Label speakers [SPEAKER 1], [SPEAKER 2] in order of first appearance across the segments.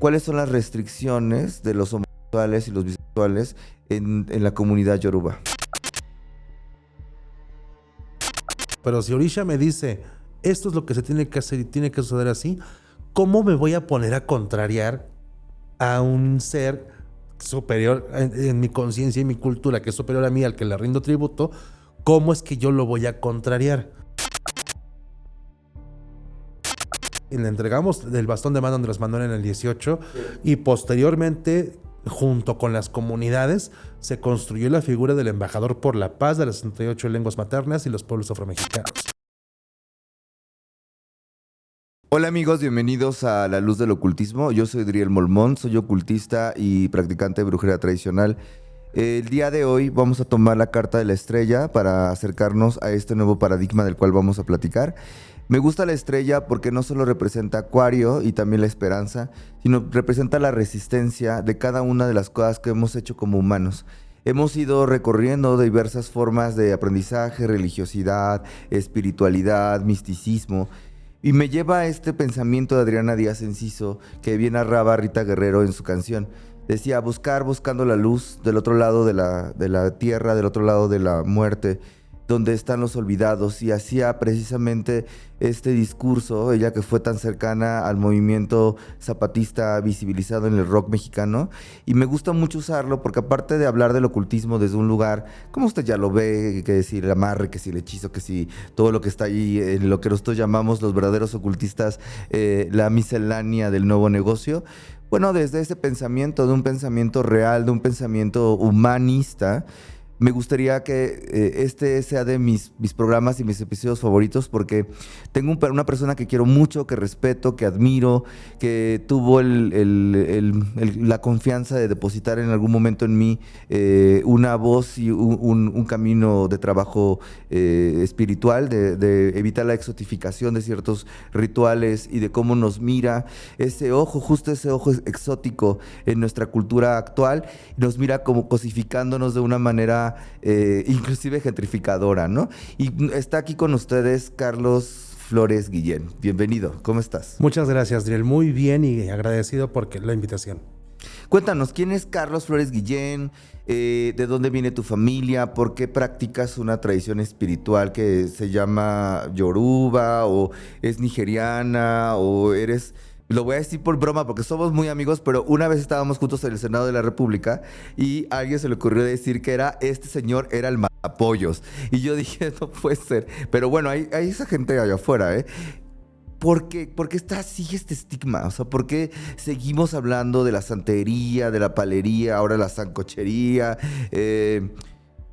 [SPEAKER 1] ¿cuáles son las restricciones de los homosexuales y los bisexuales en la comunidad yoruba?
[SPEAKER 2] Pero si Orisha me dice, esto es lo que se tiene que hacer y tiene que suceder así, ¿cómo me voy a poner a contrariar a un ser superior en mi conciencia y mi cultura, que es superior a mí, al que le rindo tributo? ¿Cómo es que yo lo voy a contrariar? Y le entregamos el bastón de mando a Andrés Manuel en el 18, y posteriormente, junto con las comunidades, se construyó la figura del embajador por la paz de las 68 lenguas maternas y los pueblos afromexicanos.
[SPEAKER 1] Hola amigos, bienvenidos a La Luz del Ocultismo. Yo soy Driel Molmón, soy ocultista y practicante de brujería tradicional. El día de hoy vamos a tomar la carta de la estrella para acercarnos a este nuevo paradigma del cual vamos a platicar. Me gusta la estrella porque no solo representa Acuario y también la esperanza, sino representa la resistencia de cada una de las cosas que hemos hecho como humanos. Hemos ido recorriendo diversas formas de aprendizaje, religiosidad, espiritualidad, misticismo. Y me lleva a este pensamiento de Adriana Díaz Enciso, que bien narraba Rita Guerrero en su canción. Decía, buscando la luz del otro lado de la tierra, del otro lado de la muerte, donde están los olvidados, y hacía precisamente este discurso, ella que fue tan cercana al movimiento zapatista visibilizado en el rock mexicano, y me gusta mucho usarlo porque aparte de hablar del ocultismo desde un lugar, como usted ya lo ve, que si el amarre, que si el hechizo, que si todo lo que está ahí, en lo que nosotros llamamos los verdaderos ocultistas, la miscelánea del nuevo negocio, bueno, desde ese pensamiento, de un pensamiento real, de un pensamiento humanista, me gustaría que este sea de mis programas y mis episodios favoritos porque tengo una persona que quiero mucho, que respeto, que admiro, que tuvo la confianza de depositar en algún momento en mí una voz y un camino de trabajo espiritual, de evitar la exotificación de ciertos rituales y de cómo nos mira justo ese ojo exótico en nuestra cultura actual, nos mira como cosificándonos de una manera inclusive gentrificadora, ¿no? Y está aquí con ustedes Carlos Flores Guillén. Bienvenido, ¿cómo estás?
[SPEAKER 2] Muchas gracias, Driel. Muy bien y agradecido por la invitación.
[SPEAKER 1] Cuéntanos, ¿quién es Carlos Flores Guillén? ¿De dónde viene tu familia? ¿Por qué practicas una tradición espiritual que se llama Yoruba? ¿O es nigeriana? ¿O eres...? Lo voy a decir por broma porque somos muy amigos, pero una vez estábamos juntos en el Senado de la República y a alguien se le ocurrió decir que este señor era el matapollos. Y yo dije, no puede ser. Pero bueno, hay esa gente allá afuera, ¿eh? ¿Por qué sigue este estigma? O sea, ¿por qué seguimos hablando de la santería, de la palería, ahora la sancochería?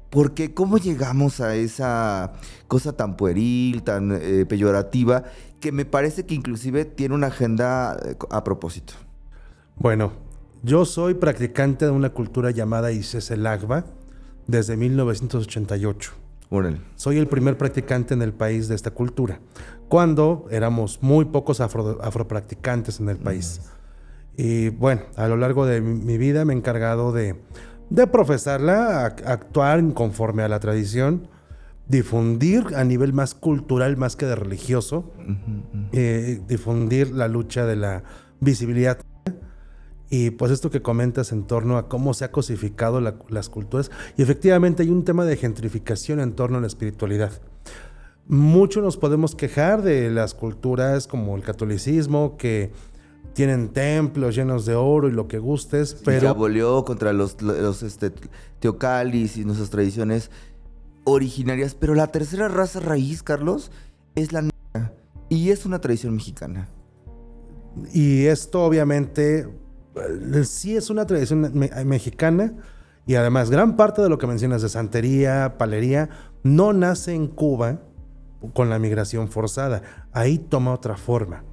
[SPEAKER 1] Porque ¿cómo llegamos a esa cosa tan pueril, tan peyorativa, que me parece que inclusive tiene una agenda a propósito?
[SPEAKER 2] Bueno, yo soy practicante de una cultura llamada Ixes-el-Agba desde 1988.
[SPEAKER 1] Órale.
[SPEAKER 2] Soy el primer practicante en el país de esta cultura, cuando éramos muy pocos afropracticantes en el país. Y bueno, a lo largo de mi vida me he encargado de profesarla, actuar conforme a la tradición, difundir a nivel más cultural más que de religioso, difundir la lucha de la visibilidad. Y pues esto que comentas en torno a cómo se ha cosificado las culturas, y efectivamente hay un tema de gentrificación en torno a la espiritualidad. Mucho nos podemos quejar de las culturas como el catolicismo, que tienen templos llenos de oro y lo que gustes, pero...
[SPEAKER 1] Se abolió contra los teocalis y nuestras tradiciones originarias, pero la tercera raza raíz, Carlos, es la negra, y es una tradición mexicana.
[SPEAKER 2] Y esto obviamente sí es una tradición mexicana, y además gran parte de lo que mencionas de santería, palería, no nace en Cuba con la migración forzada, ahí toma otra forma.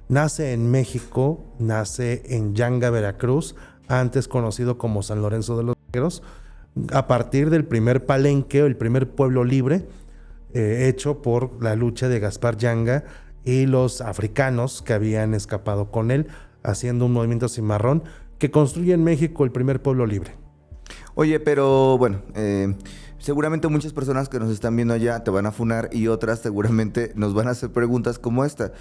[SPEAKER 2] Nace en México, nace en Yanga, Veracruz, antes conocido como San Lorenzo de los Negros, a partir del primer palenque, el primer pueblo libre, hecho por la lucha de Gaspar Yanga y los africanos que habían escapado con él, haciendo un movimiento cimarrón que construye en México el primer pueblo libre.
[SPEAKER 1] Oye, pero bueno, seguramente muchas personas que nos están viendo allá te van a funar y otras seguramente nos van a hacer preguntas como esta.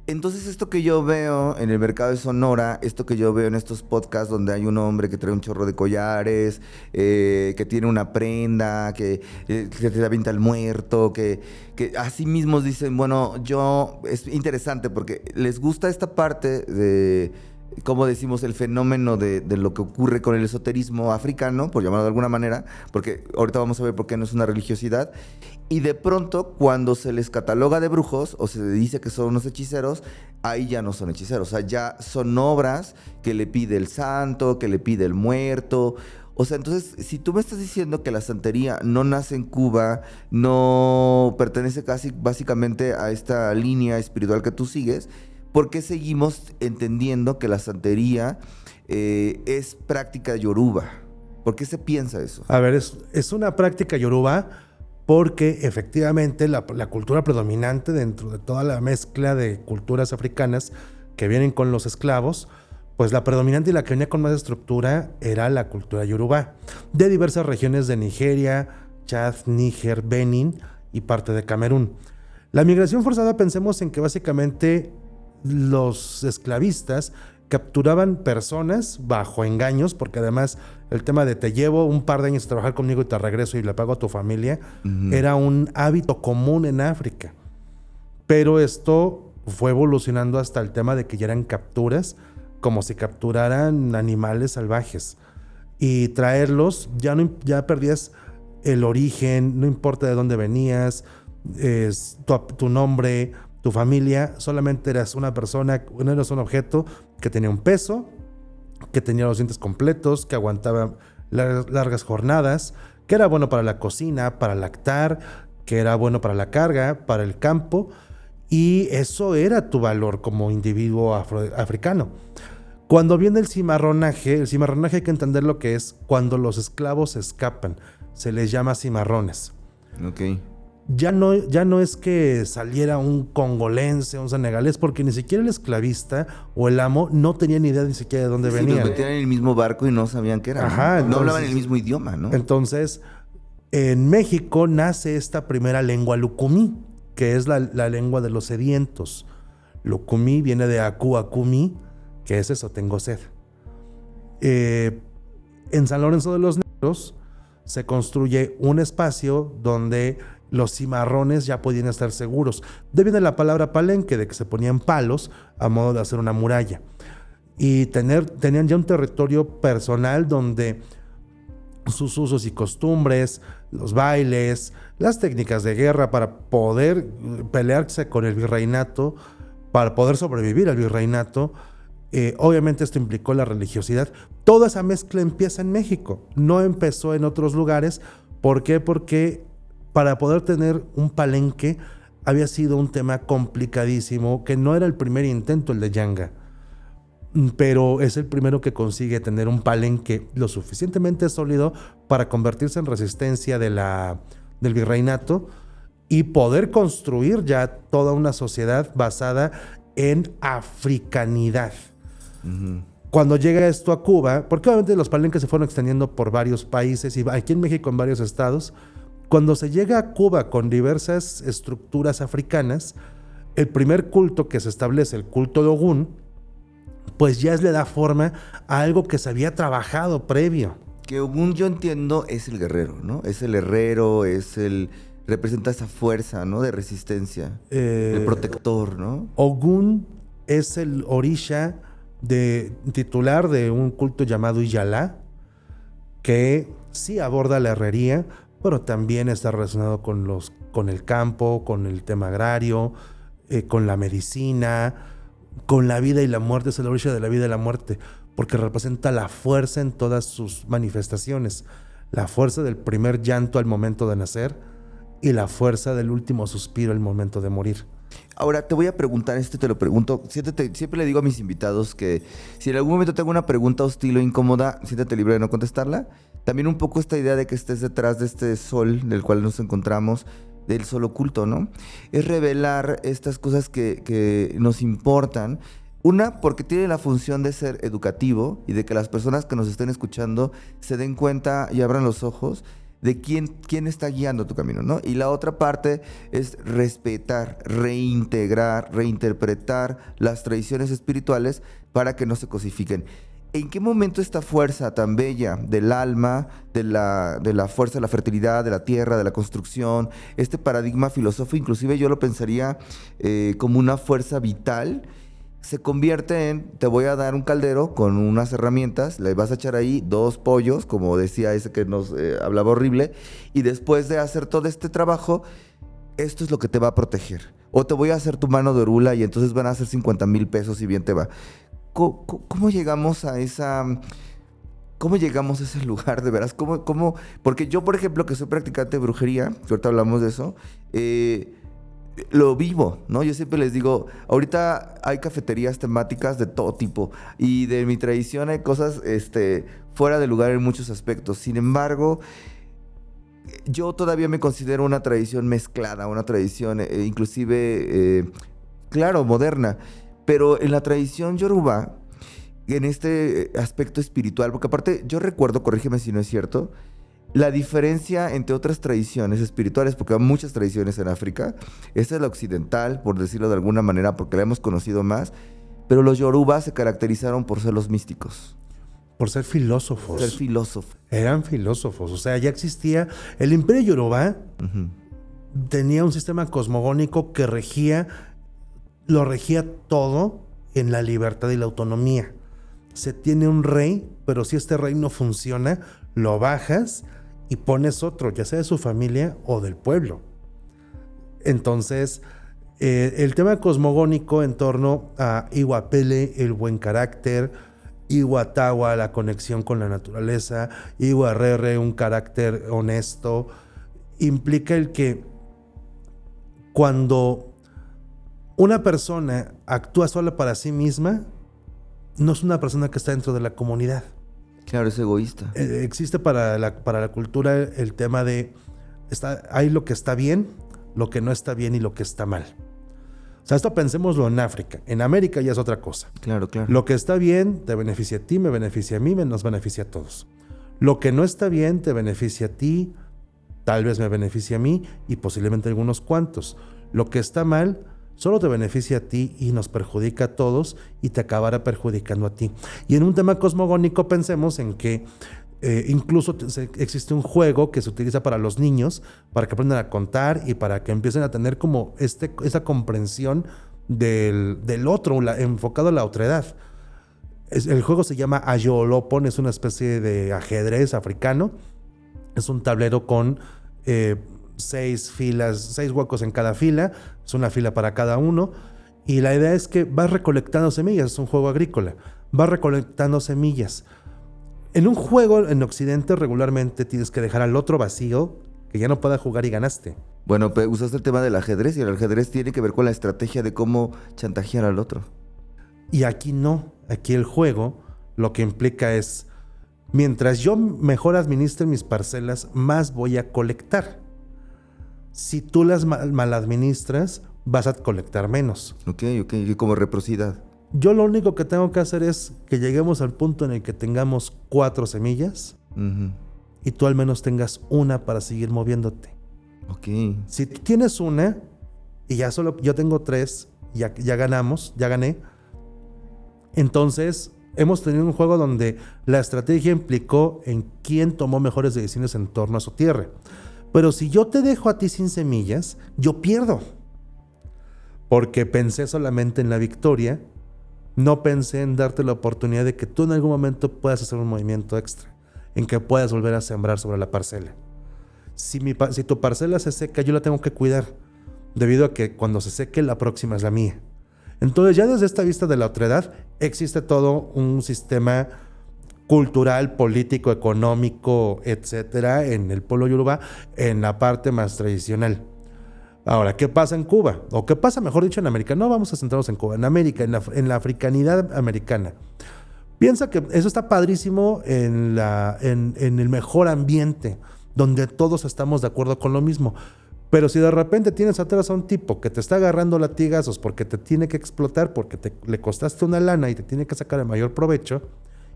[SPEAKER 1] Entonces esto que yo veo en el mercado de Sonora, esto que yo veo en estos podcasts donde hay un hombre que trae un chorro de collares, que tiene una prenda, que te avienta el muerto, que así mismos dicen, bueno, es interesante porque les gusta esta parte de, como decimos, el fenómeno de lo que ocurre con el esoterismo africano, por llamarlo de alguna manera, porque ahorita vamos a ver por qué no es una religiosidad. Y de pronto, cuando se les cataloga de brujos o se dice que son unos hechiceros, ahí ya no son hechiceros. O sea, ya son obras que le pide el santo, que le pide el muerto. O sea, entonces, si tú me estás diciendo que la santería no nace en Cuba, no pertenece casi básicamente a esta línea espiritual que tú sigues, ¿por qué seguimos entendiendo que la santería es práctica yoruba? ¿Por qué se piensa eso?
[SPEAKER 2] A ver, es una práctica yoruba porque efectivamente la cultura predominante dentro de toda la mezcla de culturas africanas que vienen con los esclavos, pues la predominante y la que venía con más estructura era la cultura yoruba, de diversas regiones de Nigeria, Chad, Níger, Benin y parte de Camerún. La migración forzada, pensemos en que básicamente los esclavistas capturaban personas bajo engaños, porque además el tema de te llevo un par de años a trabajar conmigo y te regreso y le pago a tu familia, era un hábito común en África. Pero esto fue evolucionando hasta el tema de que ya eran capturas, como si capturaran animales salvajes. Y traerlos, ya perdías el origen, no importa de dónde venías, tu nombre, tu familia, solamente eras una persona, no eras un objeto que tenía un peso, que tenía los dientes completos, que aguantaba largas jornadas, que era bueno para la cocina, para lactar, que era bueno para la carga, para el campo, y eso era tu valor como individuo africano. Cuando viene el cimarronaje hay que entender lo que es cuando los esclavos escapan, se les llama cimarrones.
[SPEAKER 1] Ok.
[SPEAKER 2] Ya no es que saliera un congolense, un senegalés, porque ni siquiera el esclavista o el amo no tenía ni idea ni siquiera de dónde venían.
[SPEAKER 1] Los metían en el mismo barco y no sabían qué era.
[SPEAKER 2] Ajá,
[SPEAKER 1] ¿no?
[SPEAKER 2] Entonces,
[SPEAKER 1] no hablaban el mismo idioma, ¿no?
[SPEAKER 2] Entonces, en México nace esta primera lengua lucumí, que es la lengua de los sedientos. Lucumí viene de akumi, que es eso, tengo sed. En San Lorenzo de los Negros se construye un espacio donde los cimarrones ya podían estar seguros. De ahí viene la palabra palenque, de que se ponían palos a modo de hacer una muralla. Y tenían ya un territorio personal donde sus usos y costumbres, los bailes, las técnicas de guerra para poder pelearse con el virreinato, para poder sobrevivir al virreinato. Obviamente esto implicó la religiosidad. Toda esa mezcla empieza en México, no empezó en otros lugares. ¿Por qué? Porque para poder tener un palenque había sido un tema complicadísimo, que no era el primer intento el de Yanga, pero es el primero que consigue tener un palenque lo suficientemente sólido para convertirse en resistencia del virreinato y poder construir ya toda una sociedad basada en africanidad. Uh-huh. Cuando llega esto a Cuba, porque obviamente los palenques se fueron extendiendo por varios países y aquí en México en varios estados, cuando se llega a Cuba con diversas estructuras africanas, el primer culto que se establece, el culto de Ogún, pues ya le da forma a algo que se había trabajado previo.
[SPEAKER 1] Que Ogún, yo entiendo, es el guerrero, ¿no? Es el herrero, representa esa fuerza, ¿no? De resistencia, el protector, ¿no?
[SPEAKER 2] Ogún es el orisha titular de un culto llamado Iyalá, que sí aborda la herrería, pero también está relacionado con el campo, con el tema agrario, con la medicina, con la vida y la muerte. Es el orisha de la vida y la muerte, porque representa la fuerza en todas sus manifestaciones, la fuerza del primer llanto al momento de nacer y la fuerza del último suspiro al momento de morir.
[SPEAKER 1] Ahora, te voy a preguntar, te lo pregunto, siempre le digo a mis invitados que si en algún momento tengo una pregunta hostil o incómoda, siéntate libre de no contestarla. También un poco esta idea de que estés detrás de este sol del cual nos encontramos, del sol oculto, ¿no? Es revelar estas cosas que nos importan. Una, porque tiene la función de ser educativo y de que las personas que nos estén escuchando se den cuenta y abran los ojos de quién está guiando tu camino, ¿no? Y la otra parte es respetar, reintegrar, reinterpretar las tradiciones espirituales para que no se cosifiquen. ¿En qué momento esta fuerza tan bella del alma, de la fuerza de la fertilidad, de la tierra, de la construcción, este paradigma filosófico, inclusive yo lo pensaría como una fuerza vital, se convierte en, te voy a dar un caldero con unas herramientas, le vas a echar ahí 2 pollos, como decía ese que nos hablaba horrible, y después de hacer todo este trabajo, esto es lo que te va a proteger. O te voy a hacer tu mano de orula y entonces van a ser 50,000 pesos y bien te va. ¿Cómo llegamos a esa... ¿Cómo llegamos a ese lugar, de veras? ¿Cómo? Porque yo, por ejemplo, que soy practicante de brujería, que ahorita hablamos de eso, lo vivo, ¿no? Yo siempre les digo, ahorita hay cafeterías temáticas de todo tipo y de mi tradición hay cosas fuera de lugar en muchos aspectos. Sin embargo, yo todavía me considero una tradición mezclada, una tradición inclusive, claro, moderna, pero en la tradición yoruba, en este aspecto espiritual, porque aparte yo recuerdo, corrígeme si no es cierto, la diferencia entre otras tradiciones espirituales, porque hay muchas tradiciones en África, esta es la occidental, por decirlo de alguna manera, porque la hemos conocido más, pero los yorubas se caracterizaron por ser los místicos.
[SPEAKER 2] Por ser filósofos.
[SPEAKER 1] Ser filósofos.
[SPEAKER 2] Eran filósofos, o sea, ya existía el imperio yoruba, tenía un sistema cosmogónico que lo regía todo en la libertad y la autonomía. Se tiene un rey, pero si este rey no funciona, lo bajas y pones otro, ya sea de su familia o del pueblo. Entonces, el tema cosmogónico en torno a Iwapele, el buen carácter, Iwatawa, la conexión con la naturaleza, Iwarere, un carácter honesto, implica el que cuando una persona actúa sola para sí misma, no es una persona que está dentro de la comunidad.
[SPEAKER 1] Claro, es egoísta.
[SPEAKER 2] Existe para la cultura el tema de hay lo que está bien, lo que no está bien y lo que está mal. O sea, esto pensémoslo en África. En América ya es otra cosa.
[SPEAKER 1] Claro, claro.
[SPEAKER 2] Lo que está bien te beneficia a ti, me beneficia a mí, nos beneficia a todos. Lo que no está bien te beneficia a ti, tal vez me beneficia a mí y posiblemente a algunos cuantos. Lo que está mal solo te beneficia a ti y nos perjudica a todos y te acabará perjudicando a ti. Y en un tema cosmogónico pensemos en que incluso existe un juego que se utiliza para los niños, para que aprendan a contar y para que empiecen a tener como esa comprensión del otro, enfocado a la otredad. El juego se llama Ayolopon, es una especie de ajedrez africano. Es un tablero con 6 filas, 6 huecos en cada fila, es una fila para cada uno, y la idea es que vas recolectando semillas, es un juego agrícola, vas recolectando semillas. En un juego en Occidente regularmente tienes que dejar al otro vacío, que ya no pueda jugar y ganaste.
[SPEAKER 1] Bueno, pero usaste el tema del ajedrez y el ajedrez tiene que ver con la estrategia de cómo chantajear al otro.
[SPEAKER 2] Y aquí no, aquí el juego lo que implica es, mientras yo mejor administre mis parcelas, más voy a colectar. Si tú las maladministras, vas a colectar menos.
[SPEAKER 1] Ok, como reciprocidad.
[SPEAKER 2] Yo lo único que tengo que hacer es que lleguemos al punto en el que tengamos 4 semillas y tú al menos tengas una para seguir moviéndote.
[SPEAKER 1] Ok.
[SPEAKER 2] Si tú tienes una y ya solo yo tengo 3, ya ganamos, ya gané. Entonces hemos tenido un juego donde la estrategia implicó en quién tomó mejores decisiones en torno a su tierra. Pero si yo te dejo a ti sin semillas, yo pierdo. Porque pensé solamente en la victoria, no pensé en darte la oportunidad de que tú en algún momento puedas hacer un movimiento extra, en que puedas volver a sembrar sobre la parcela. Si tu parcela se seca, yo la tengo que cuidar, debido a que cuando se seque, la próxima es la mía. Entonces, ya desde esta vista de la otredad, existe todo un sistema cultural, político, económico, etcétera, en el pueblo yoruba, en la parte más tradicional. Ahora, ¿qué pasa en Cuba? O ¿qué pasa, mejor dicho, en América? No vamos a centrarnos en Cuba, en América, en la africanidad americana. Piensa que eso está padrísimo en el mejor ambiente, donde todos estamos de acuerdo con lo mismo. Pero si de repente tienes atrás a un tipo que te está agarrando latigazos porque te tiene que explotar, porque le costaste una lana y te tiene que sacar el mayor provecho,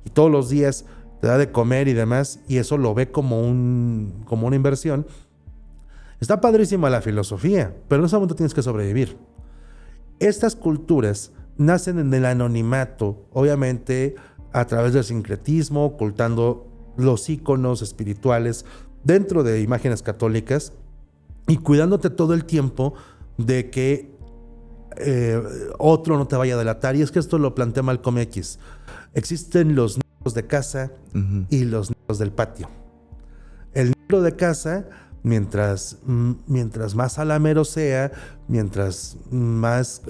[SPEAKER 2] y todos los días te da de comer y demás, y eso lo ve como una inversión. Está padrísima la filosofía, pero en ese momento tienes que sobrevivir. Estas culturas nacen en el anonimato, obviamente a través del sincretismo, ocultando los íconos espirituales dentro de imágenes católicas y cuidándote todo el tiempo de que otro no te vaya a delatar. Y es que esto lo plantea Malcolm X. Existen los negros de casa y los negros del patio. El negro de casa, mientras más alamero sea, mientras más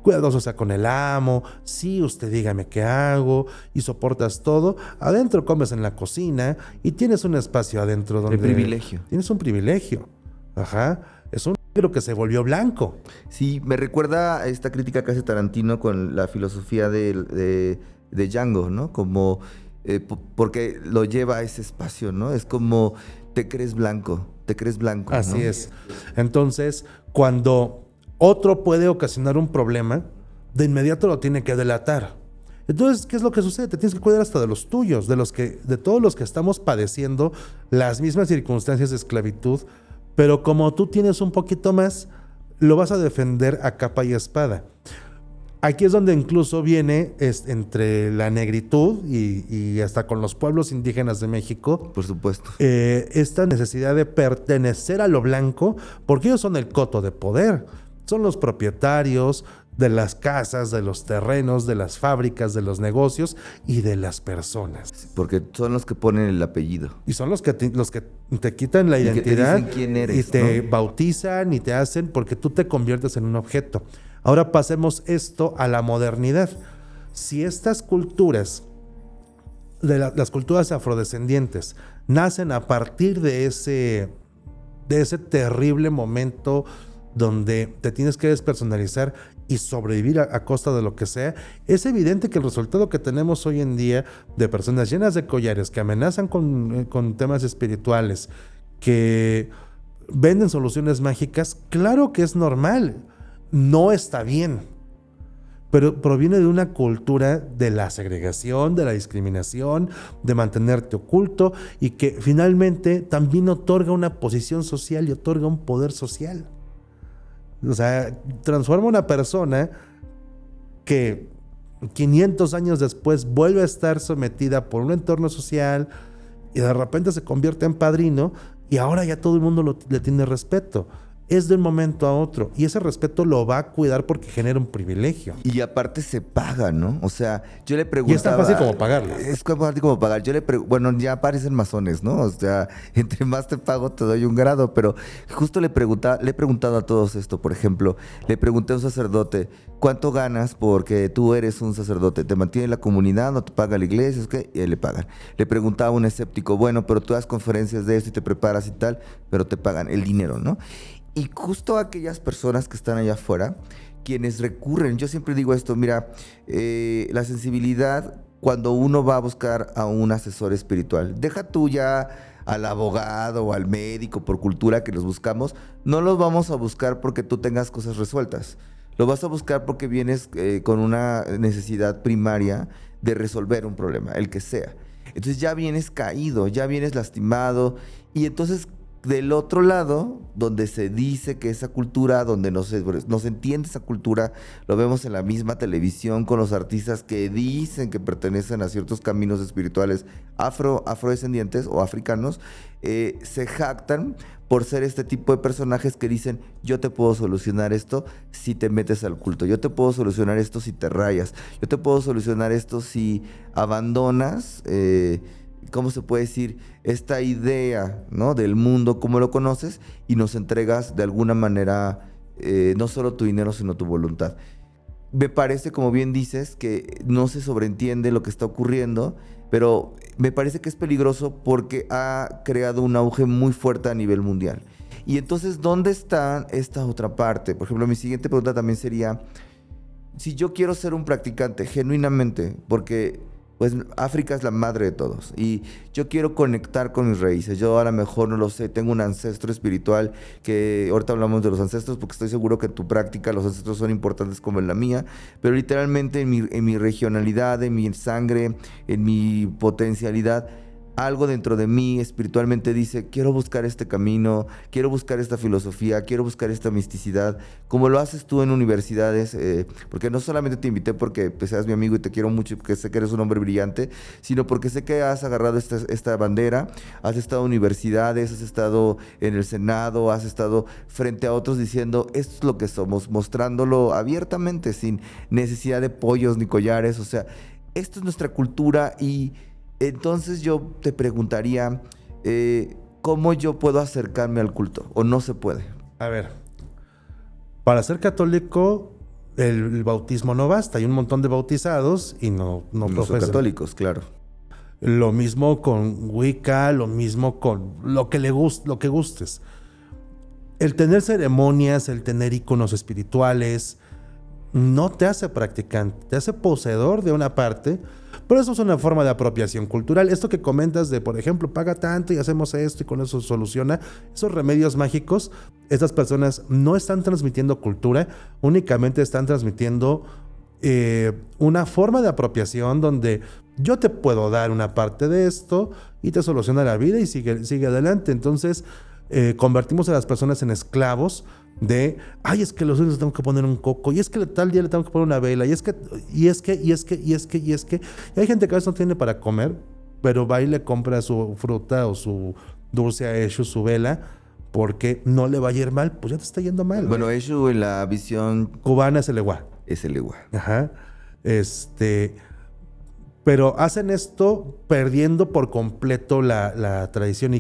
[SPEAKER 2] cuidadoso sea con el amo, sí, usted dígame qué hago, y soportas todo, adentro comes en la cocina y tienes un espacio adentro donde...
[SPEAKER 1] El privilegio.
[SPEAKER 2] Tienes un privilegio. Ajá. Es un negro que se volvió blanco.
[SPEAKER 1] Sí, me recuerda a esta crítica que hace Tarantino con la filosofía de Django, ¿no? Como, porque lo lleva a ese espacio, ¿no? Es como, te crees blanco, ¿no?
[SPEAKER 2] Así es. Entonces, cuando otro puede ocasionar un problema, de inmediato lo tiene que delatar. Entonces, ¿qué es lo que sucede? Te tienes que cuidar hasta de los tuyos, de todos los que estamos padeciendo las mismas circunstancias de esclavitud, pero como tú tienes un poquito más, lo vas a defender a capa y espada. Aquí es donde incluso viene entre la negritud y hasta con los pueblos indígenas de México.
[SPEAKER 1] Por supuesto.
[SPEAKER 2] Esta necesidad de pertenecer a lo blanco, porque ellos son el coto de poder. Son los propietarios de las casas, de los terrenos, de las fábricas, de los negocios y de las personas.
[SPEAKER 1] Porque son los que ponen el apellido.
[SPEAKER 2] Y son los que te quitan la identidad
[SPEAKER 1] que te dicen quién eres,
[SPEAKER 2] y te
[SPEAKER 1] ¿no?
[SPEAKER 2] bautizan y te hacen porque tú te conviertes en un objeto. Ahora pasemos esto a la modernidad. Si estas culturas, las culturas afrodescendientes, nacen a partir de ese terrible momento donde te tienes que despersonalizar y sobrevivir a costa de lo que sea, es evidente que el resultado que tenemos hoy en día de personas llenas de collares que amenazan con temas espirituales, que venden soluciones mágicas, claro que es normal, no está bien, pero proviene de una cultura de la segregación, de la discriminación, de mantenerte oculto y que finalmente también otorga una posición social y otorga un poder social. O sea, transforma a una persona que 500 años después vuelve a estar sometida por un entorno social y de repente se convierte en padrino y ahora ya todo el mundo le tiene respeto. Es de un momento a otro y ese respeto lo va a cuidar porque genera un privilegio.
[SPEAKER 1] Y aparte se paga, ¿no? O sea, yo le preguntaba...
[SPEAKER 2] Y es tan fácil como pagarlo.
[SPEAKER 1] Es tan fácil como pagar. Bueno, ya parecen masones, ¿no? O sea, entre más te pago te doy un grado, pero justo le he preguntado a todos esto. Por ejemplo, le pregunté a un sacerdote, ¿cuánto ganas porque tú eres un sacerdote? ¿Te mantiene la comunidad? ¿No te paga la iglesia? ¿Es que? Y él le pagan. Le preguntaba a un escéptico, bueno, pero tú das conferencias de esto y te preparas y tal, pero te pagan el dinero, ¿no? Y justo aquellas personas que están allá afuera, quienes recurren, yo siempre digo esto, mira, la sensibilidad cuando uno va a buscar a un asesor espiritual, deja tú ya al abogado o al médico por cultura que los buscamos, no los vamos a buscar porque tú tengas cosas resueltas, lo vas a buscar porque vienes con una necesidad primaria de resolver un problema, el que sea. Entonces ya vienes caído, ya vienes lastimado y entonces... Del otro lado, donde se dice que esa cultura, donde no se entiende esa cultura, lo vemos en la misma televisión con los artistas que dicen que pertenecen a ciertos caminos espirituales afrodescendientes o africanos, se jactan por ser este tipo de personajes que dicen, yo te puedo solucionar esto si te metes al culto, yo te puedo solucionar esto si te rayas, yo te puedo solucionar esto si abandonas... ¿cómo se puede decir? Esta idea, ¿no? Del mundo, como lo conoces, y nos entregas de alguna manera no solo tu dinero, sino tu voluntad. Me parece, como bien dices, que no se sobreentiende lo que está ocurriendo, pero me parece que es peligroso porque ha creado un auge muy fuerte a nivel mundial. Y entonces, ¿dónde está esta otra parte? Por ejemplo, mi siguiente pregunta también sería, si yo quiero ser un practicante genuinamente, porque pues África es la madre de todos y yo quiero conectar con mis raíces. Yo a lo mejor no lo sé, tengo un ancestro espiritual que ahorita hablamos de los ancestros porque estoy seguro que en tu práctica los ancestros son importantes como en la mía, pero literalmente en mi regionalidad, en mi sangre, en mi potencialidad, algo dentro de mí espiritualmente dice, quiero buscar este camino, quiero buscar esta filosofía, quiero buscar esta misticidad, como lo haces tú en universidades, porque no solamente te invité porque pues, seas mi amigo y te quiero mucho y porque sé que eres un hombre brillante, sino porque sé que has agarrado esta bandera, has estado en universidades, has estado en el Senado, has estado frente a otros diciendo, esto es lo que somos, mostrándolo abiertamente, sin necesidad de pollos ni collares, o sea, esto es nuestra cultura y... Entonces yo te preguntaría, ¿cómo yo puedo acercarme al culto? ¿O no se puede?
[SPEAKER 2] A ver, para ser católico, el bautismo no basta. Hay un montón de bautizados y no
[SPEAKER 1] No son
[SPEAKER 2] profesan.
[SPEAKER 1] católicos, claro.
[SPEAKER 2] Lo mismo con Wicca, lo mismo con lo que gustes. El tener ceremonias, el tener íconos espirituales, no te hace practicante, te hace poseedor de una parte, pero eso es una forma de apropiación cultural. Esto que comentas de, por ejemplo, paga tanto y hacemos esto y con eso se soluciona, esos remedios mágicos, estas personas no están transmitiendo cultura, únicamente están transmitiendo una forma de apropiación donde yo te puedo dar una parte de esto y te soluciona la vida y sigue adelante. Entonces, convertimos a las personas en esclavos de, ay, es que los lunes le tengo que poner un coco, y es que tal día le tengo que poner una vela, y es que y hay gente que a veces no tiene para comer, pero va y le compra su fruta o su dulce a Eshu, su vela, porque no le va a ir mal, pues ya te está yendo mal.
[SPEAKER 1] Bueno, Eshu en la visión
[SPEAKER 2] cubana es el eguá.
[SPEAKER 1] es el igual.
[SPEAKER 2] Ajá. Pero hacen esto perdiendo por completo la tradición.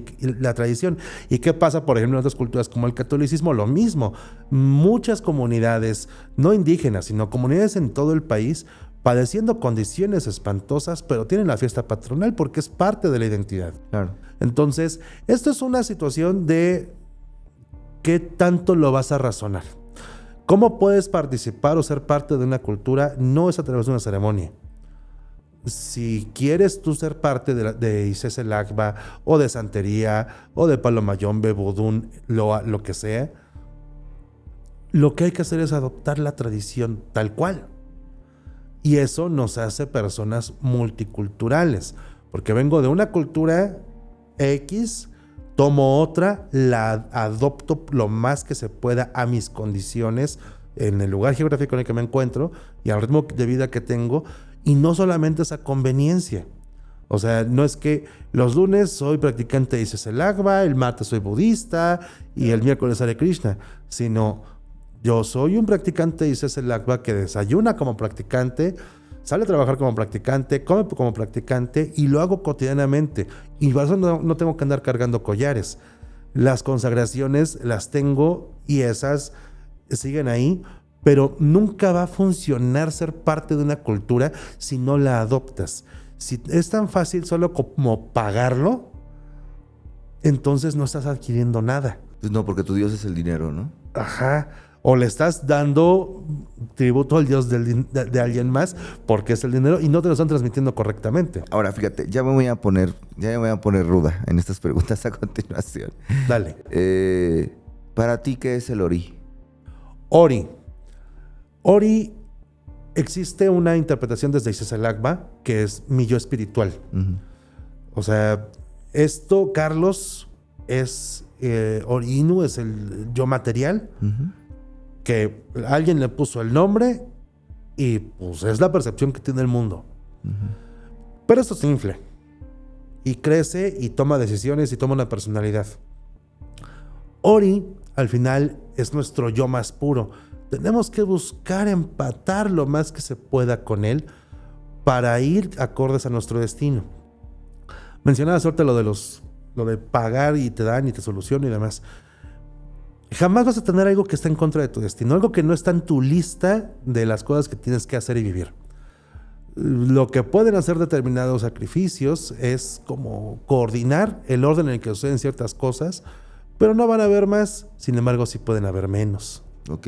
[SPEAKER 2] ¿Y qué pasa, por ejemplo, en otras culturas como el catolicismo? Lo mismo. Muchas comunidades, no indígenas, sino comunidades en todo el país, padeciendo condiciones espantosas, pero tienen la fiesta patronal porque es parte de la identidad.
[SPEAKER 1] Claro.
[SPEAKER 2] Entonces, esto es una situación de qué tanto lo vas a razonar. ¿Cómo puedes participar o ser parte de una cultura? No es a través de una ceremonia. Si quieres tú ser parte de Isis el Agba o de santería o de Palomayombe, Vodún, lo que sea, lo que hay que hacer es adoptar la tradición tal cual. Y eso nos hace personas multiculturales, porque vengo de una cultura X, tomo otra, la adopto lo más que se pueda a mis condiciones en el lugar geográfico en el que me encuentro y al ritmo de vida que tengo. Y no solamente esa conveniencia. O sea, no es que los lunes soy practicante de Isis el Agba, el martes soy budista y el miércoles Hare Krishna, sino yo soy un practicante de Isis el Agba que desayuna como practicante, sale a trabajar como practicante, come como practicante y lo hago cotidianamente. Y por eso no tengo que andar cargando collares. Las consagraciones las tengo y esas siguen ahí, pero nunca va a funcionar ser parte de una cultura si no la adoptas. Si es tan fácil solo como pagarlo, entonces no estás adquiriendo nada.
[SPEAKER 1] Pues no, porque tu Dios es el dinero, ¿no?
[SPEAKER 2] Ajá. O le estás dando tributo al Dios de alguien más porque es el dinero y no te lo están transmitiendo correctamente.
[SPEAKER 1] Ahora, fíjate, ya me voy a poner ruda en estas preguntas a continuación.
[SPEAKER 2] Dale.
[SPEAKER 1] Para ti, ¿qué es el Ori?
[SPEAKER 2] Ori, existe una interpretación desde Isis el Agba que es mi yo espiritual.
[SPEAKER 1] Uh-huh.
[SPEAKER 2] O sea, esto, Carlos, es Orinu, es el yo material, uh-huh, que alguien le puso el nombre y pues es la percepción que tiene el mundo. Uh-huh. Pero esto se infla y crece y toma decisiones y toma una personalidad. Ori, al final, es nuestro yo más puro. Tenemos que buscar empatar lo más que se pueda con él para ir acordes a nuestro destino. Mencionabas ahorita lo de pagar y te dan y te solucionan y demás. Jamás vas a tener algo que está en contra de tu destino, algo que no está en tu lista de las cosas que tienes que hacer y vivir. Lo que pueden hacer determinados sacrificios es como coordinar el orden en el que suceden ciertas cosas, pero no van a haber más, sin embargo sí pueden haber menos.
[SPEAKER 1] Ok.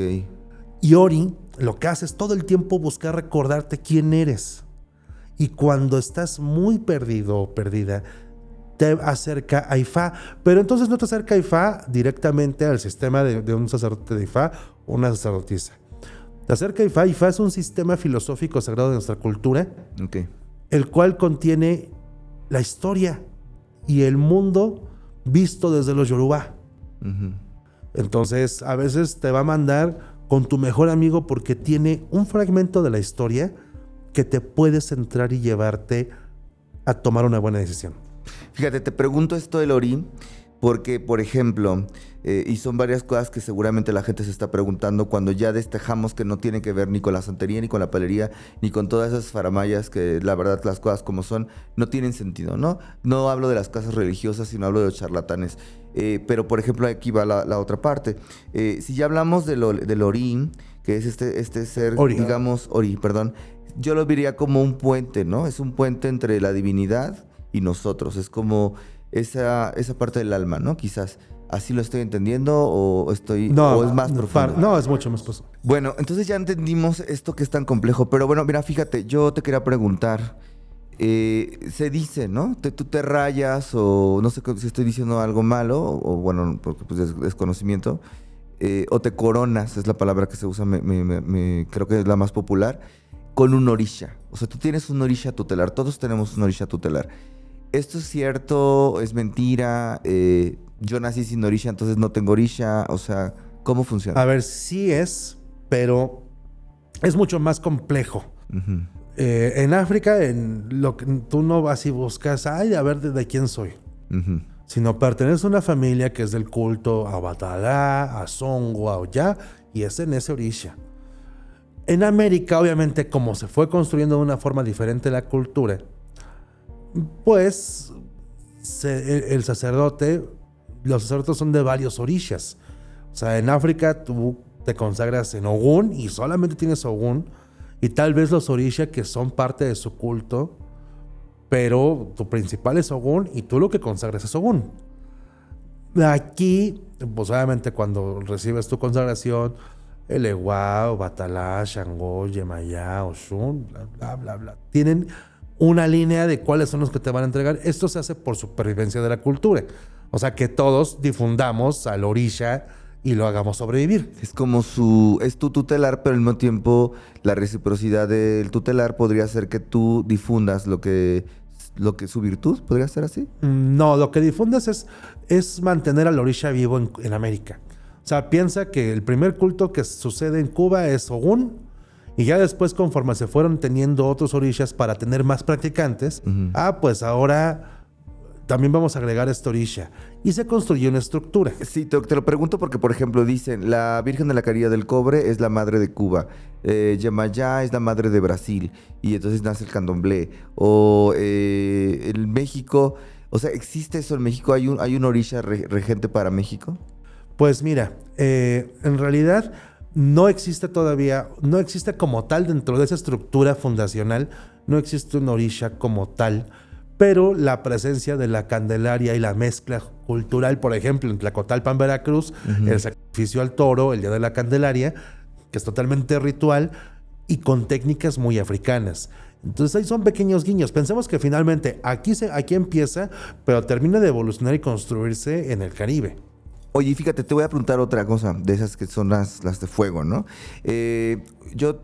[SPEAKER 2] Y Ori lo que hace es todo el tiempo buscar recordarte quién eres Y cuando estás muy perdido o perdida, te acerca a Ifá. Pero entonces no te acerca a Ifá directamente al sistema de un sacerdote de Ifá o una sacerdotisa. Te acerca a Ifá. Ifá es un sistema filosófico sagrado de nuestra cultura,
[SPEAKER 1] Ok.
[SPEAKER 2] el cual contiene la historia y el mundo visto desde los Yoruba.
[SPEAKER 1] Ujú.
[SPEAKER 2] Entonces, a veces te va a mandar con tu mejor amigo porque tiene un fragmento de la historia que te puede centrar y llevarte a tomar una buena decisión.
[SPEAKER 1] Fíjate, te pregunto esto del Ori porque, por ejemplo, y son varias cosas que seguramente la gente se está preguntando cuando ya destejamos que no tiene que ver ni con la santería, ni con la palería, ni con todas esas faramayas que la verdad las cosas como son no tienen sentido, ¿no? No hablo de las casas religiosas, sino hablo de los charlatanes. Pero, por ejemplo, aquí va la otra parte. Si ya hablamos del Ori, que es este ser,
[SPEAKER 2] Ori.
[SPEAKER 1] digamos, Ori, perdón, yo lo vería como un puente, ¿no? Es un puente entre la divinidad y nosotros. Es como esa parte del alma, ¿no? Quizás. ¿Así lo estoy entendiendo o es más profundo?
[SPEAKER 2] No, es mucho más profundo.
[SPEAKER 1] Bueno, entonces ya entendimos esto que es tan complejo. Pero bueno, mira, fíjate, yo te quería preguntar. Se dice, ¿no? Tú te rayas o no sé si estoy diciendo algo malo o bueno, porque pues es desconocimiento. O te coronas, es la palabra que se usa, creo que es la más popular, con un orisha. O sea, tú tienes un orisha tutelar, todos tenemos un orisha tutelar. ¿Esto es cierto? ¿Es mentira? Yo nací sin orisha, entonces no tengo orisha. O sea, ¿cómo funciona?
[SPEAKER 2] A ver, sí es, pero es mucho más complejo.
[SPEAKER 1] Uh-huh.
[SPEAKER 2] En África, tú no vas y buscas, ay, a ver de quién soy.
[SPEAKER 1] Uh-huh.
[SPEAKER 2] Sino perteneces a una familia que es del culto a Batalá, a Songo, a Oya, y es en ese orisha. En América, obviamente, como se fue construyendo de una forma diferente la cultura, pues los sacerdotes son de varios orishas. O sea, en África tú te consagras en Ogún y solamente tienes Ogún, y tal vez los orisha que son parte de su culto, pero tu principal es Ogún y tú lo que consagras es Ogún. Aquí, pues obviamente cuando recibes tu consagración, el Ewa, Batalá, Shango, Yemayá, Oshun, bla, bla, bla, bla, tienen una línea de cuáles son los que te van a entregar. Esto se hace por supervivencia de la cultura. O sea, que todos difundamos al orisha y lo hagamos sobrevivir.
[SPEAKER 1] Es como es tu tutelar, pero al mismo tiempo la reciprocidad del tutelar podría ser que tú difundas lo que su virtud, ¿podría ser así?
[SPEAKER 2] No, lo que difundes es mantener al orisha vivo en América. O sea, piensa que el primer culto que sucede en Cuba es Ogún, y ya después, conforme se fueron teniendo otros orishas para tener más practicantes, pues ahora también vamos a agregar este orisha. Y se construyó una estructura.
[SPEAKER 1] Sí, te lo pregunto porque, por ejemplo, dicen, la Virgen de la Caridad del Cobre es la madre de Cuba, Yemayá es la madre de Brasil, y entonces nace el candomblé. O en México, o sea, ¿existe eso en México? ¿Hay un orisha regente para México?
[SPEAKER 2] Pues mira, en realidad no existe todavía, no existe como tal dentro de esa estructura fundacional, no existe un orisha como tal, pero la presencia de la Candelaria y la mezcla cultural, por ejemplo, en Tlacotalpan, Veracruz, el sacrificio al toro, el Día de la Candelaria, que es totalmente ritual y con técnicas muy africanas. Entonces ahí son pequeños guiños. Pensemos que finalmente aquí empieza, pero termina de evolucionar y construirse en el Caribe.
[SPEAKER 1] Oye, fíjate, te voy a preguntar otra cosa, de esas que son las de fuego, ¿no? Yo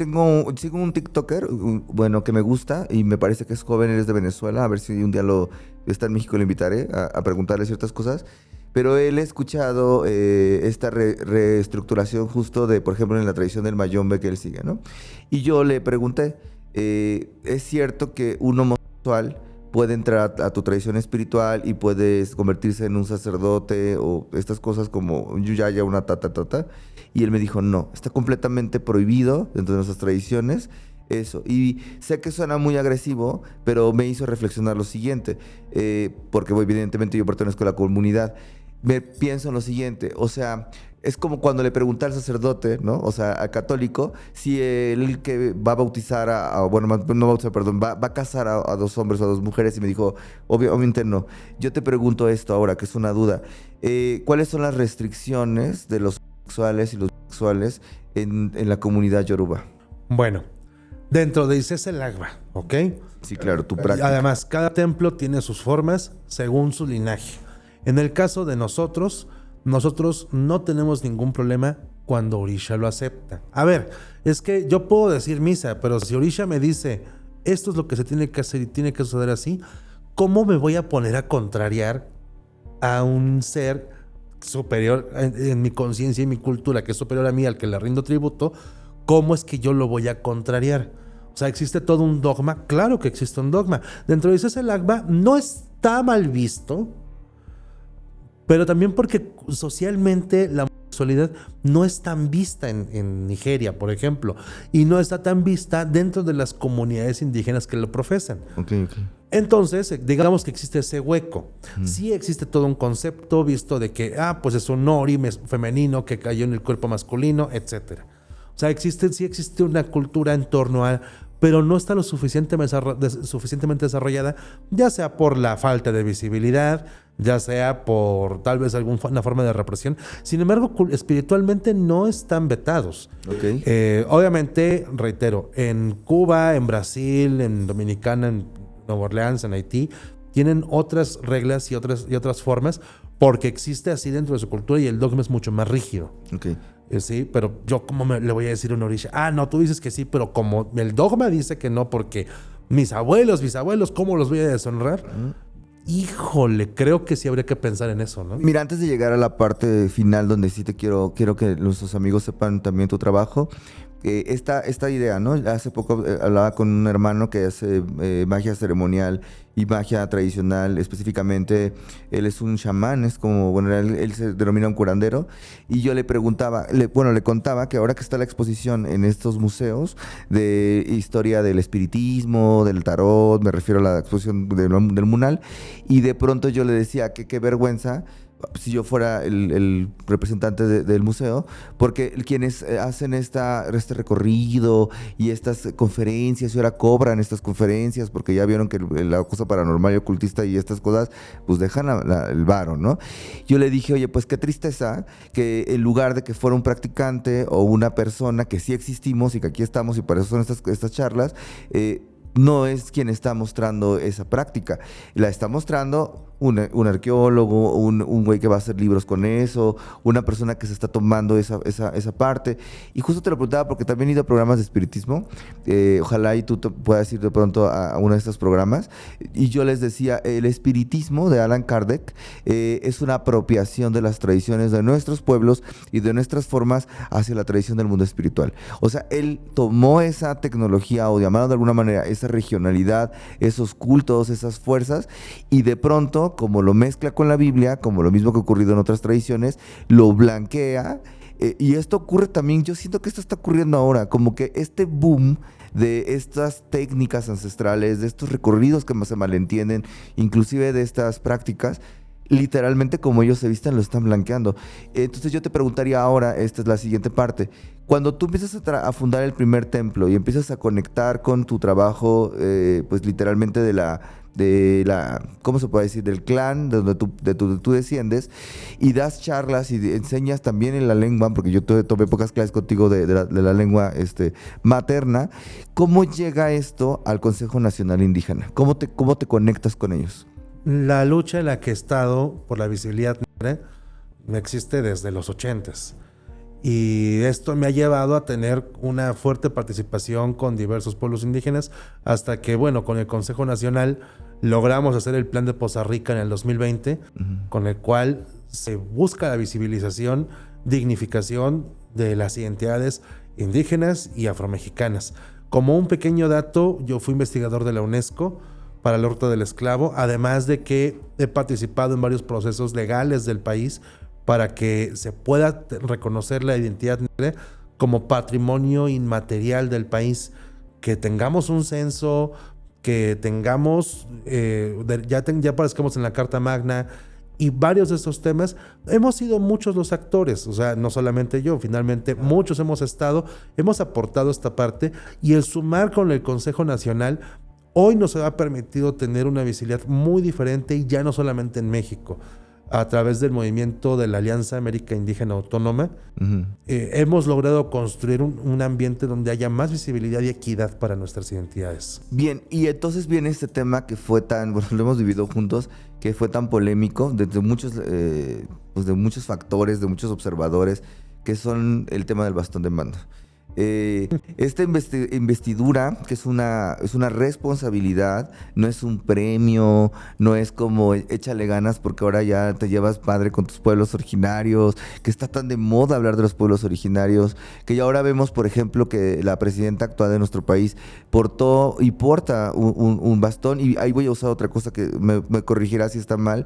[SPEAKER 1] sigo un TikToker, bueno, que me gusta y me parece que es joven, él es de Venezuela, a ver si un día está en México, lo invitaré a preguntarle ciertas cosas. Pero él ha escuchado esta reestructuración justo de, por ejemplo, en la tradición del mayombe que él sigue, ¿no? Y yo le pregunté, ¿es cierto que un homosexual puede entrar a tu tradición espiritual y puedes convertirse en un sacerdote o estas cosas como un yuyaya, una tata? Y él me dijo, no, está completamente prohibido dentro de nuestras tradiciones eso. Y sé que suena muy agresivo, pero me hizo reflexionar lo siguiente, porque evidentemente yo pertenezco a la comunidad. Me pienso en lo siguiente, o sea, es como cuando le pregunté al sacerdote, ¿no? O sea, al católico, si él que va a bautizar va a casar a dos hombres o a dos mujeres, y me dijo, obviamente no. Yo te pregunto esto ahora, que es una duda. ¿Cuáles son las restricciones de los sexuales y los sexuales en la comunidad yoruba?
[SPEAKER 2] Bueno, Dentro de Isés el Agba, ¿ok?
[SPEAKER 1] Sí, claro, tu práctica.
[SPEAKER 2] Además, cada templo tiene sus formas según su linaje. En el caso de nosotros no tenemos ningún problema cuando Orisha lo acepta. A ver, es que yo puedo decir misa, pero si Orisha me dice, esto es lo que se tiene que hacer y tiene que suceder así, ¿cómo me voy a poner a contrariar a un ser superior en mi conciencia y mi cultura, que es superior a mí, al que le rindo tributo? ¿Cómo es que yo lo voy a contrariar? O sea, ¿existe todo un dogma? Claro que existe un dogma. Dentro de Isés el Agba no está mal visto, pero también porque socialmente la homosexualidad no es tan vista en Nigeria, por ejemplo, y no está tan vista dentro de las comunidades indígenas que lo profesan.
[SPEAKER 1] Okay.
[SPEAKER 2] Entonces, digamos que existe ese hueco. Sí existe todo un concepto visto de que, pues es un ori femenino que cayó en el cuerpo masculino, etcétera. O sea, sí existe una cultura en torno a, pero no está lo suficientemente desarrollada, ya sea por la falta de visibilidad, ya sea por tal vez alguna forma de represión. Sin embargo, espiritualmente no están vetados.
[SPEAKER 1] Okay.
[SPEAKER 2] Obviamente, reitero, en Cuba, en Brasil, en Dominicana, en Nueva Orleans, en Haití, tienen otras reglas y otras formas, porque existe así dentro de su cultura y el dogma es mucho más rígido.
[SPEAKER 1] Okay.
[SPEAKER 2] Sí, pero yo ¿cómo le voy a decir a un Orisha? No, tú dices que sí, pero como el dogma dice que no, porque mis abuelos, ¿cómo los voy a deshonrar? Híjole, creo que sí habría que pensar en eso, ¿no?
[SPEAKER 1] Mira, antes de llegar a la parte final donde sí te quiero que nuestros amigos sepan también tu trabajo, esta idea, ¿no? Hace poco hablaba con un hermano que hace magia ceremonial y magia tradicional, específicamente él es un chamán, es como, bueno, él se denomina un curandero, y yo le preguntaba, le contaba que ahora que está la exposición en estos museos de historia del espiritismo, del tarot, me refiero a la exposición del Munal, y de pronto yo le decía que qué vergüenza si yo fuera el representante del museo, porque quienes hacen este recorrido y estas conferencias, y ahora cobran estas conferencias, porque ya vieron que la cosa paranormal y ocultista y estas cosas, pues dejan el varo, ¿no? Yo le dije, oye, pues qué tristeza que en lugar de que fuera un practicante o una persona que sí existimos y que aquí estamos y para eso son estas charlas, no es quien está mostrando esa práctica, la está mostrando un arqueólogo, un güey que va a hacer libros con eso, una persona que se está tomando esa parte. Y justo te lo preguntaba porque también he ido a programas de espiritismo, ojalá y tú puedas ir de pronto a uno de estos programas, y yo les decía, el espiritismo de Allan Kardec es una apropiación de las tradiciones de nuestros pueblos y de nuestras formas hacia la tradición del mundo espiritual. O sea, él tomó esa tecnología, o llamarlo de alguna manera, esa regionalidad, esos cultos, esas fuerzas, y de pronto, como lo mezcla con la Biblia, como lo mismo que ha ocurrido en otras tradiciones, lo blanquea. Y esto ocurre también, yo siento que esto está ocurriendo ahora, como que este boom de estas técnicas ancestrales, de estos recorridos que más se malentienden, inclusive de estas prácticas, literalmente como ellos se vistan lo están blanqueando. Entonces yo te preguntaría ahora, esta es la siguiente parte, cuando tú empiezas a fundar el primer templo y empiezas a conectar con tu trabajo, pues literalmente de la, ¿cómo se puede decir? Del clan de donde tú desciendes, y das charlas y enseñas también en la lengua, porque yo tomé pocas clases contigo de la lengua materna. ¿Cómo llega esto al Consejo Nacional Indígena? ¿Cómo te conectas con ellos?
[SPEAKER 2] La lucha en la que he estado por la visibilidad negra existe desde los 80s. Y esto me ha llevado a tener una fuerte participación con diversos pueblos indígenas, hasta que, bueno, con el Consejo Nacional logramos hacer el plan de Poza Rica en el 2020, con el cual se busca la visibilización, dignificación de las identidades indígenas y afromexicanas. Como un pequeño dato, yo fui investigador de la UNESCO para la Ruta del Esclavo, además de que he participado en varios procesos legales del país para que se pueda reconocer la identidad negra como patrimonio inmaterial del país, que tengamos un censo, que tengamos, ya aparezcamos en la Carta Magna, y varios de estos temas. Hemos sido muchos los actores, o sea, no solamente yo, finalmente muchos hemos aportado esta parte, y el sumar con el Consejo Nacional hoy nos ha permitido tener una visibilidad muy diferente, y ya no solamente en México. a través del movimiento de la Alianza América Indígena Autónoma,
[SPEAKER 1] Ujú.
[SPEAKER 2] hemos logrado construir un ambiente donde haya más visibilidad y equidad para nuestras identidades.
[SPEAKER 1] Bien, y entonces viene este tema que fue tan, bueno, lo hemos vivido juntos, que fue tan polémico desde muchos, pues de muchos factores, de muchos observadores, que son el tema del bastón de mando. Esta investidura, que es una responsabilidad, no es un premio, no es como échale ganas porque ahora ya te llevas padre con tus pueblos originarios, que está tan de moda hablar de los pueblos originarios, que ya ahora vemos, por ejemplo, que la presidenta actual de nuestro país portó y porta un bastón, y ahí voy a usar otra cosa que me corregirá si está mal.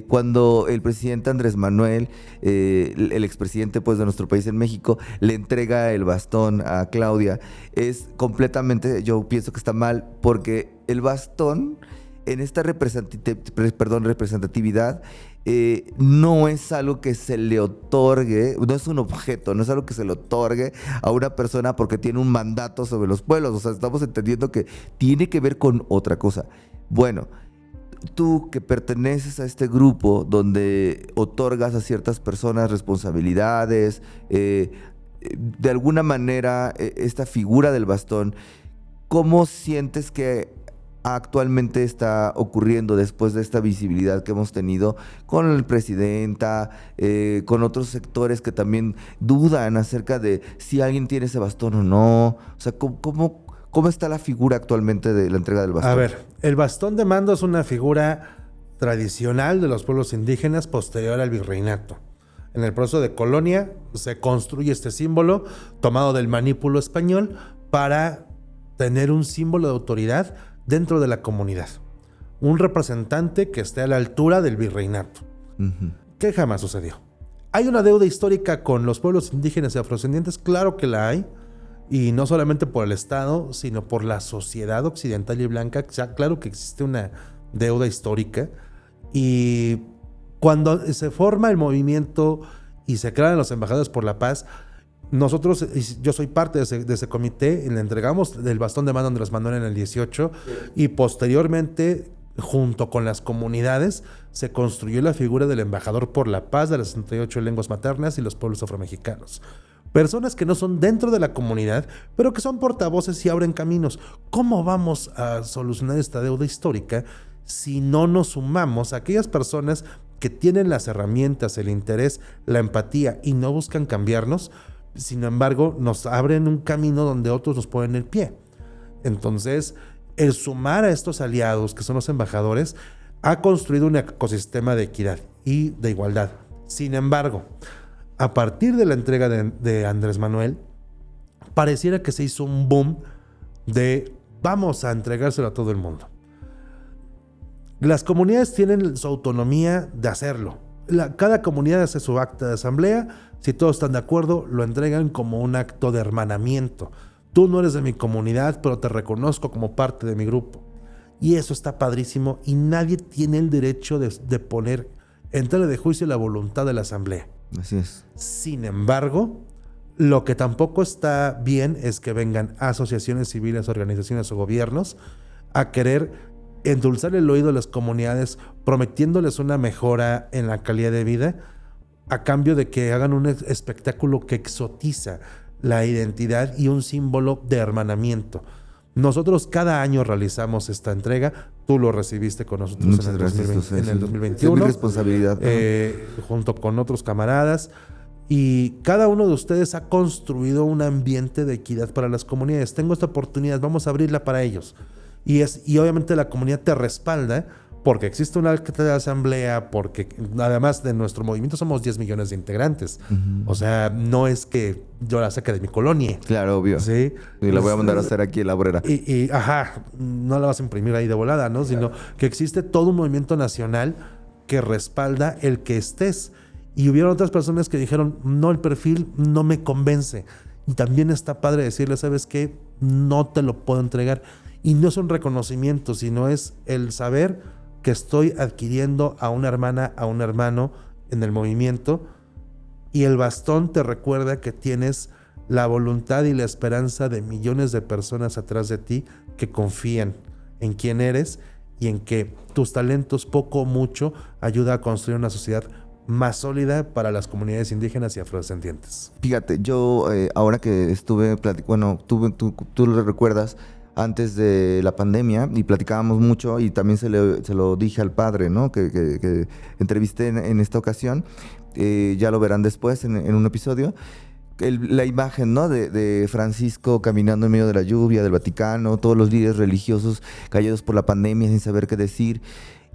[SPEAKER 1] Cuando el presidente Andrés Manuel, el expresidente pues de nuestro país en México, le entrega el bastón a Claudia, es completamente, yo pienso que está mal, porque el bastón en esta representatividad no es algo que se le otorgue, no es un objeto, no es algo que se le otorgue a una persona porque tiene un mandato sobre los pueblos. O sea, estamos entendiendo que tiene que ver con otra cosa. Bueno, tú que perteneces a este grupo donde otorgas a ciertas personas responsabilidades, de alguna manera esta figura del bastón, ¿cómo sientes que actualmente está ocurriendo después de esta visibilidad que hemos tenido con el presidenta, con otros sectores que también dudan acerca de si alguien tiene ese bastón o no? O sea, ¿cómo está la figura actualmente de la entrega del bastón?
[SPEAKER 2] A ver, el bastón de mando es una figura tradicional de los pueblos indígenas posterior al virreinato. En el proceso de colonia se construye este símbolo tomado del manípulo español para tener un símbolo de autoridad dentro de la comunidad. Un representante que esté a la altura del virreinato.
[SPEAKER 1] Uh-huh.
[SPEAKER 2] ¿Qué jamás sucedió? ¿Hay una deuda histórica con los pueblos indígenas y afrodescendientes? Claro que la hay. Y no solamente por el Estado, sino por la sociedad occidental y blanca. Claro que existe una deuda histórica. Y cuando se forma el movimiento y se crean los embajadores por la paz, nosotros, yo soy parte de ese comité, y le entregamos el bastón de mando a Andrés Manuel en el 18, y posteriormente, junto con las comunidades, se construyó la figura del embajador por la paz de las 68 lenguas maternas y los pueblos afromexicanos. Personas que no son dentro de la comunidad, pero que son portavoces y abren caminos. ¿Cómo vamos a solucionar esta deuda histórica si no nos sumamos a aquellas personas que tienen las herramientas, el interés, la empatía y no buscan cambiarnos? Sin embargo, nos abren un camino donde otros nos ponen el pie. Entonces, el sumar a estos aliados, que son los embajadores, ha construido un ecosistema de equidad y de igualdad. Sin embargo, a partir de la entrega de Andrés Manuel, pareciera que se hizo un boom de vamos a entregárselo a todo el mundo. Las comunidades tienen su autonomía de hacerlo. Cada comunidad hace su acta de asamblea. Si todos están de acuerdo, lo entregan como un acto de hermanamiento. Tú no eres de mi comunidad, pero te reconozco como parte de mi grupo. Y eso está padrísimo, y nadie tiene el derecho de poner en tela de juicio la voluntad de la asamblea.
[SPEAKER 1] Así es.
[SPEAKER 2] Sin embargo, lo que tampoco está bien es que vengan asociaciones civiles, organizaciones o gobiernos a querer endulzar el oído de las comunidades, prometiéndoles una mejora en la calidad de vida, a cambio de que hagan un espectáculo que exotiza la identidad y un símbolo de hermanamiento. Nosotros cada año realizamos esta entrega. Tú lo recibiste con nosotros en el 2021.
[SPEAKER 1] Es mi responsabilidad.
[SPEAKER 2] Junto con otros camaradas. Y cada uno de ustedes ha construido un ambiente de equidad para las comunidades. Tengo esta oportunidad, vamos a abrirla para ellos. Y obviamente la comunidad te respalda porque existe una acta de asamblea, porque además de nuestro movimiento somos 10 millones de integrantes. Uh-huh. O sea, no es que yo la saque de mi colonia.
[SPEAKER 1] Claro, obvio.
[SPEAKER 2] ¿Sí?
[SPEAKER 1] Y la voy a mandar a hacer aquí en la Obrera.
[SPEAKER 2] No la vas a imprimir ahí de volada, ¿no? Sino que existe todo un movimiento nacional que respalda el que estés. Y hubieron otras personas que dijeron, no, el perfil no me convence. Y también está padre decirle, ¿sabes qué? No te lo puedo entregar. Y no es un reconocimiento, sino es el saber que estoy adquiriendo a una hermana, a un hermano en el movimiento, y el bastón te recuerda que tienes la voluntad y la esperanza de millones de personas atrás de ti que confían en quién eres y en que tus talentos, poco o mucho, ayuda a construir una sociedad más sólida para las comunidades indígenas y afrodescendientes.
[SPEAKER 1] Fíjate, yo ahora que estuve, tú lo recuerdas, antes de la pandemia y platicábamos mucho y también se lo dije al padre, ¿no? Que entrevisté en esta ocasión, ya lo verán después en un episodio. La imagen, ¿no? de Francisco caminando en medio de la lluvia, del Vaticano, todos los líderes religiosos callados por la pandemia sin saber qué decir.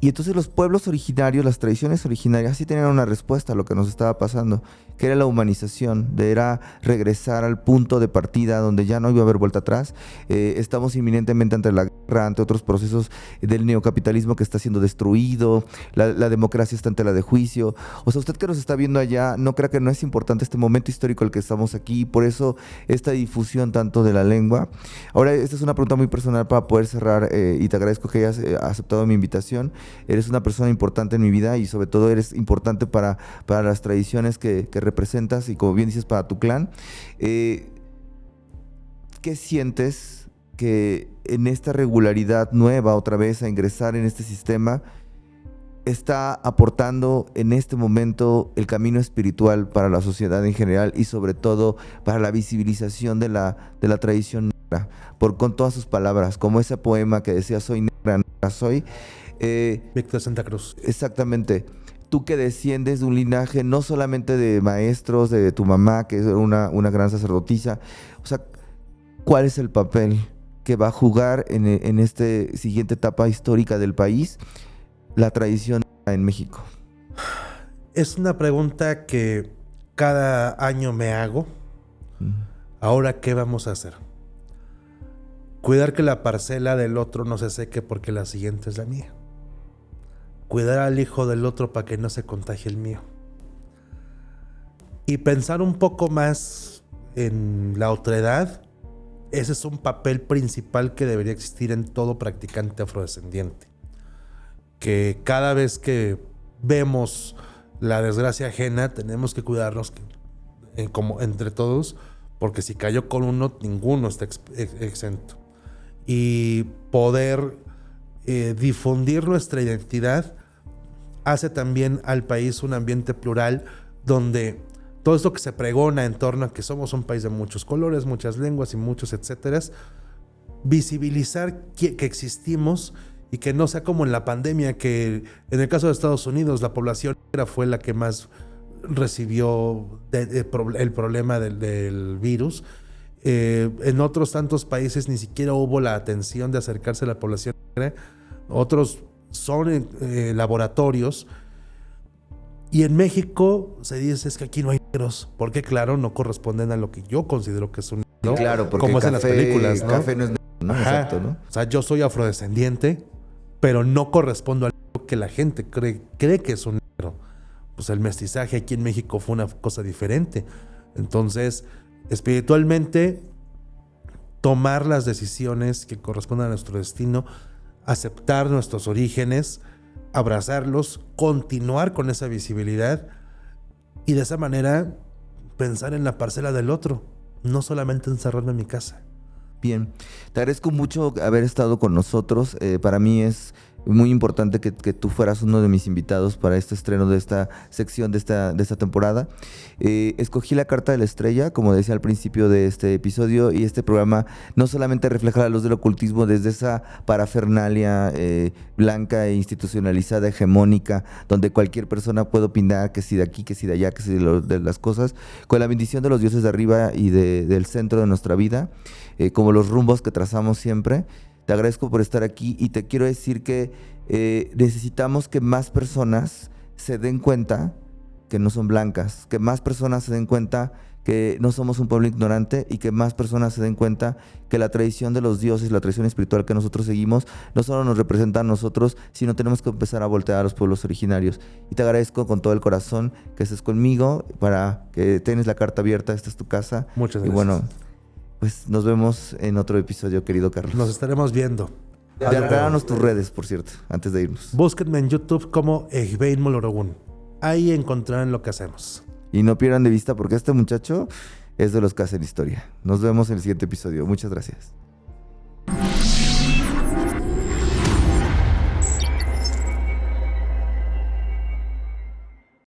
[SPEAKER 1] Y entonces los pueblos originarios, las tradiciones originarias, sí tenían una respuesta a lo que nos estaba pasando, que era la humanización, era regresar al punto de partida donde ya no iba a haber vuelta atrás. Estamos inminentemente ante la guerra, ante otros procesos del neocapitalismo que está siendo destruido, la democracia está ante la de juicio. O sea, usted que nos está viendo allá, no crea que no es importante este momento histórico el que estamos aquí, por eso esta difusión tanto de la lengua. Ahora, esta es una pregunta muy personal para poder cerrar y te agradezco que hayas aceptado mi invitación. Eres una persona importante en mi vida y sobre todo eres importante para las tradiciones que representas y como bien dices para tu clan. ¿Qué sientes que en esta regularidad nueva otra vez a ingresar en este sistema está aportando en este momento el camino espiritual para la sociedad en general y sobre todo para la visibilización de la tradición negra, con todas sus palabras, como ese poema que decía soy negra, negra soy?
[SPEAKER 2] Víctor Santa Cruz.
[SPEAKER 1] Exactamente. Tú que desciendes de un linaje no solamente de maestros, de tu mamá, que es una gran sacerdotisa. O sea, ¿cuál es el papel que va a jugar en esta siguiente etapa histórica del país la tradición en México?
[SPEAKER 2] Es una pregunta que cada año me hago. Ahora, ¿qué vamos a hacer? Cuidar que la parcela del otro no se seque porque la siguiente es la mía. Cuidar al hijo del otro para que no se contagie el mío. Y pensar un poco más en la otredad. Ese es un papel principal que debería existir en todo practicante afrodescendiente. Que cada vez que vemos la desgracia ajena, tenemos que cuidarnos como entre todos, porque si cayó con uno, ninguno está exento. Y poder difundir nuestra identidad hace también al país un ambiente plural donde todo esto que se pregona en torno a que somos un país de muchos colores, muchas lenguas y muchos etcétera, visibilizar que existimos y que no sea como en la pandemia, que en el caso de Estados Unidos la población negra fue la que más recibió el problema del virus. En otros tantos países ni siquiera hubo la atención de acercarse a la población negra. Otros son laboratorios. Y en México se dice es que aquí no hay negros, porque claro, no corresponden a lo que yo considero que es un negro.
[SPEAKER 1] Claro, porque
[SPEAKER 2] como es en las películas, ¿no?
[SPEAKER 1] Café no es negro, ¿no? Exacto, ¿no?
[SPEAKER 2] O sea, yo soy afrodescendiente, pero no correspondo a lo que la gente cree que es un negro. Pues el mestizaje aquí en México fue una cosa diferente. Entonces, espiritualmente, tomar las decisiones que correspondan a nuestro destino, aceptar nuestros orígenes, abrazarlos, continuar con esa visibilidad y de esa manera pensar en la parcela del otro, no solamente encerrarme en mi casa.
[SPEAKER 1] Bien, te agradezco mucho haber estado con nosotros. Para mí es muy importante que tú fueras uno de mis invitados para este estreno de esta sección de esta temporada. Escogí la carta de la estrella, como decía al principio de este episodio, y este programa no solamente refleja la luz del ocultismo desde esa parafernalia blanca e institucionalizada, hegemónica, donde cualquier persona puede opinar que si de aquí, que si de allá, que si de las cosas, con la bendición de los dioses de arriba y del centro de nuestra vida, como los rumbos que trazamos siempre. Te agradezco por estar aquí y te quiero decir que necesitamos que más personas se den cuenta que no son blancas, que más personas se den cuenta que no somos un pueblo ignorante y que más personas se den cuenta que la tradición de los dioses, la tradición espiritual que nosotros seguimos, no solo nos representa a nosotros, sino tenemos que empezar a voltear a los pueblos originarios. Y te agradezco con todo el corazón que estés conmigo, para que tienes la carta abierta, esta es tu casa.
[SPEAKER 2] Muchas gracias.
[SPEAKER 1] Y bueno, pues nos vemos en otro episodio, querido Carlos.
[SPEAKER 2] Nos estaremos viendo.
[SPEAKER 1] Regálanos tus redes, por cierto, antes de irnos.
[SPEAKER 2] Búsquenme en YouTube como Egbein Molorogun. Ahí encontrarán lo que hacemos.
[SPEAKER 1] Y no pierdan de vista porque este muchacho es de los que hacen historia. Nos vemos en el siguiente episodio. Muchas gracias.